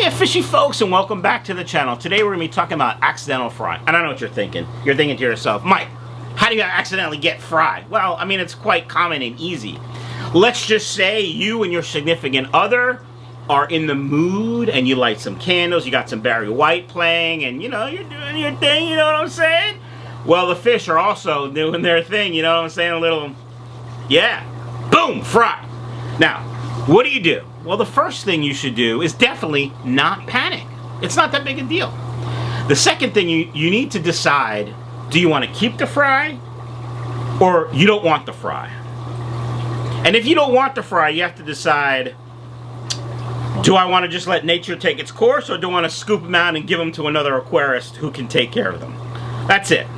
Hiya fishy folks, and welcome back to the channel. Today we're going to be talking about accidental fry. And I know what you're thinking. You're thinking to yourself, Mike, how do you accidentally get fry? Well, I mean, it's quite common and easy. Let's just say you and your significant other are in the mood and you light some candles, you got some Barry White playing, and you know, you're doing your thing, you know what I'm saying? Well, the fish are also doing their thing, you know what I'm saying? A little, yeah, boom, fry. Now, what do? Well, the first thing you should do is definitely not panic. It's not that big a deal. The second thing you need to decide, do you want to keep the fry or you don't want the fry? And if you don't want the fry, you have to decide, do I want to just let nature take its course, or do I want to scoop them out and give them to another aquarist who can take care of them? That's it.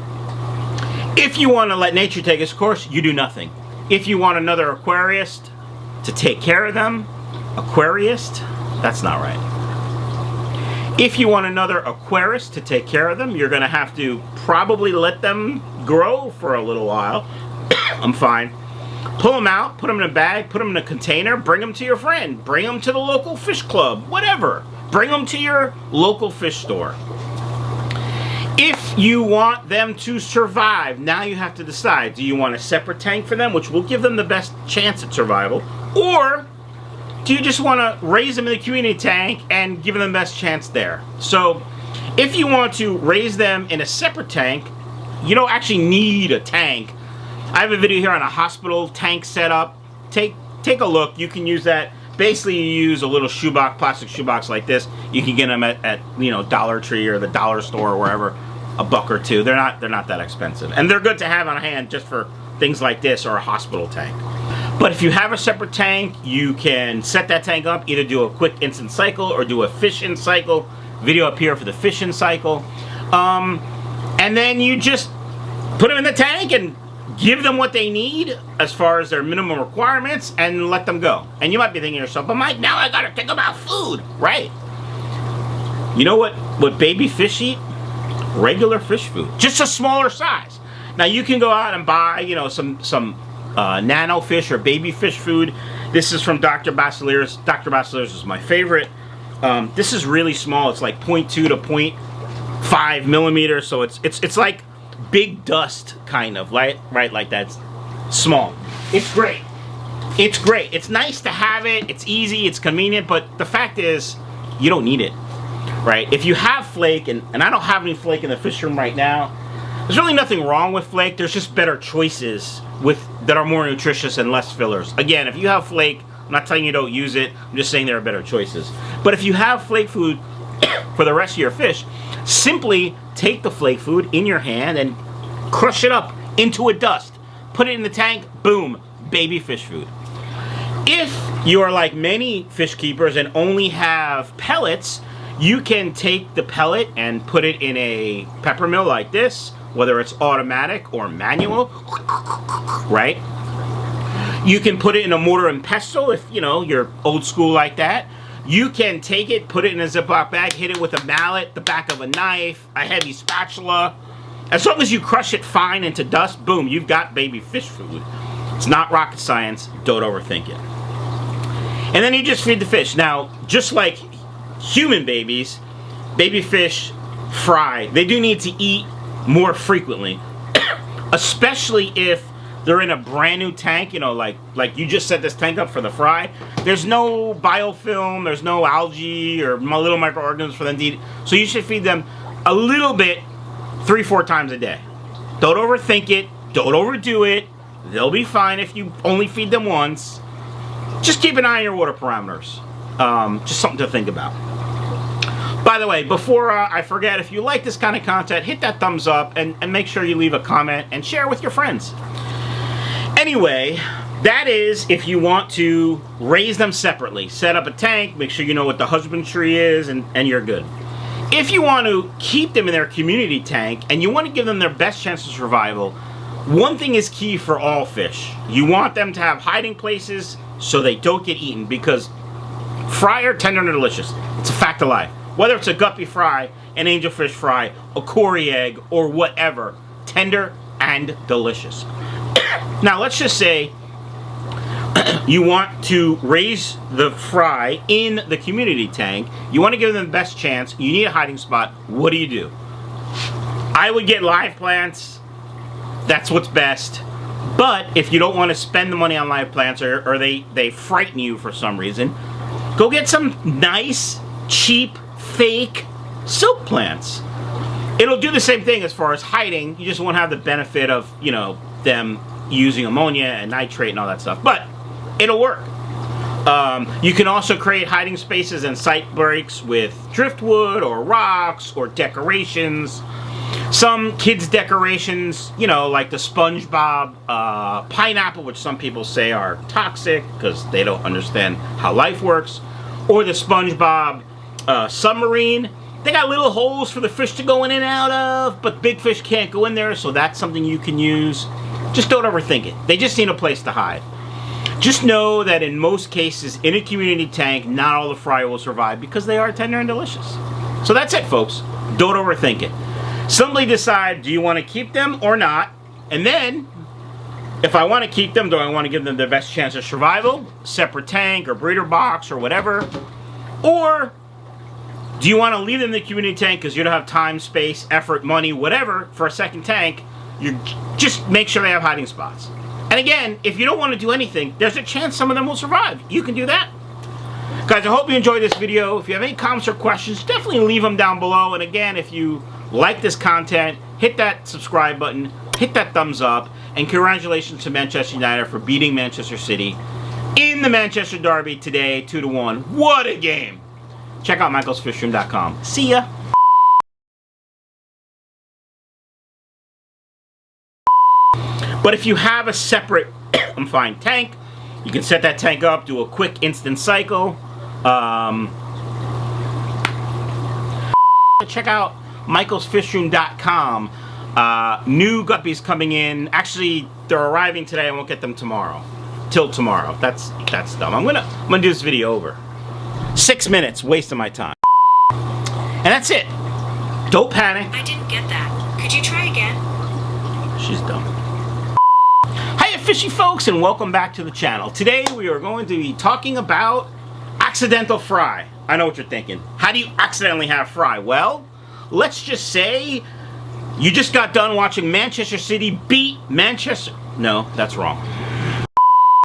If you want to let nature take its course, you do nothing. If you want another aquarist to take care of them, aquarist? That's not right. If you want another aquarist to take care of them, you're going to have to probably let them grow for a little while. I'm fine. Pull them out, put them in a bag, put them in a container, bring them to your friend, bring them to the local fish club, whatever. Bring them to your local fish store. If you want them to survive, now you have to decide, do you want a separate tank for them, which will give them the best chance at survival, or do you just want to raise them in the community tank and give them the best chance there? So, if you want to raise them in a separate tank, you don't actually need a tank. I have a video here on a hospital tank setup. Take a look. You can use that. Basically, you use a little shoebox, plastic shoebox like this. You can get them at you know, Dollar Tree or the dollar store or wherever, $1 or $2. They're not that expensive, and they're good to have on hand just for things like this or a hospital tank. But if you have a separate tank, you can set that tank up, either do a quick instant cycle or do a fish in cycle. Video up here for the fish in cycle. And then you just put them in the tank and give them what they need as far as their minimum requirements and let them go. And you might be thinking to yourself, but Mike, now I gotta think about food, right? You know what baby fish eat? Regular fish food, just a smaller size. Now you can go out and buy, you know, some nano fish or baby fish food. This is from Dr. Basileur's. Dr. Basileur's is my favorite. This is really small. It's like 0.2 to 0.5 millimeters. So it's like big dust, kind of, right? Like that's small. It's great. It's great. It's nice to have it. It's easy. It's convenient. But the fact is, you don't need it, right? If you have flake, and I don't have any flake in the fish room right now, there's really nothing wrong with flake. There's just better choices that are more nutritious and less fillers. Again, if you have flake, I'm not telling you don't use it. I'm just saying there are better choices. But if you have flake food for the rest of your fish, simply take the flake food in your hand and crush it up into a dust. Put it in the tank, boom, baby fish food. If you are like many fish keepers and only have pellets, you can take the pellet and put it in a pepper mill like this, whether it's automatic or manual, right? You can put it in a mortar and pestle if, you know, you're old school like that. You can take it, put it in a Ziploc bag, hit it with a mallet, the back of a knife, a heavy spatula. As long as you crush it fine into dust, boom, you've got baby fish food. It's not rocket science. Don't overthink it. And then you just feed the fish. Now, just like human babies, baby fish fry, they do need to eat more frequently, especially if they're in a brand new tank, you know, like you just set this tank up for the fry. There's no biofilm, there's no algae or little microorganisms for them to eat. So you should feed them a little bit 3-4 times a day. Don't overthink it, don't overdo it. They'll be fine if you only feed them once. Just keep an eye on your water parameters. Just something to think about. By the way, before I forget, if you like this kind of content, hit that thumbs up and make sure you leave a comment and share with your friends. Anyway, that is if you want to raise them separately. Set up a tank, make sure you know what the husbandry is, and you're good. If you want to keep them in their community tank and you want to give them their best chance of survival, one thing is key for all fish. You want them to have hiding places so they don't get eaten, because fry are tender and delicious. It's a fact of life. Whether it's a guppy fry, an angelfish fry, a cory egg, or whatever, tender and delicious. Now, let's just say You want to raise the fry in the community tank. You want to give them the best chance. You need a hiding spot. What do? I would get live plants. That's what's best. But if you don't want to spend the money on live plants, or they frighten you for some reason, go get some nice, cheap, fake silk plants. It'll do the same thing as far as hiding. You just won't have the benefit of, you know, them using ammonia and nitrate and all that stuff. But it'll work. You can also create hiding spaces and sight breaks with driftwood or rocks or decorations. Some kids' decorations, you know, like the SpongeBob pineapple, which some people say are toxic because they don't understand how life works, or the SpongeBob submarine. They got little holes for the fish to go in and out of, but big fish can't go in there, so that's something you can use. Just don't overthink it. They just need a place to hide. Just know that in most cases, in a community tank, not all the fry will survive because they are tender and delicious. So that's it, folks. Don't overthink it. Simply decide, do you want to keep them or not? And then, if I want to keep them, do I want to give them the best chance of survival? Separate tank or breeder box or whatever? Or do you want to leave them in the community tank because you don't have time, space, effort, money, whatever for a second tank? You just make sure they have hiding spots. And again, if you don't want to do anything, there's a chance some of them will survive. You can do that. Guys, I hope you enjoyed this video. If you have any comments or questions, definitely leave them down below. And again, if you like this content, hit that subscribe button, hit that thumbs up, and congratulations to Manchester United for beating Manchester City in the Manchester Derby today, 2-1. What a game! Check out michaelsfishroom.com. See ya! But if you have a separate tank, you can set that tank up, do a quick instant cycle. Check out michaelsfishroom.com. New guppies coming in. Actually, they're arriving today. I won't get them tomorrow. Till tomorrow. That's dumb. I'm gonna do this video over. 6 minutes, wasting my time. And that's it. Don't panic. I didn't get that. Could you try again? She's dumb. Hiya, fishy folks, and welcome back to the channel. Today we are going to be talking about accidental fry. I know what you're thinking. How do you accidentally have fry? Well, let's just say you just got done watching Manchester City beat Manchester. No, that's wrong.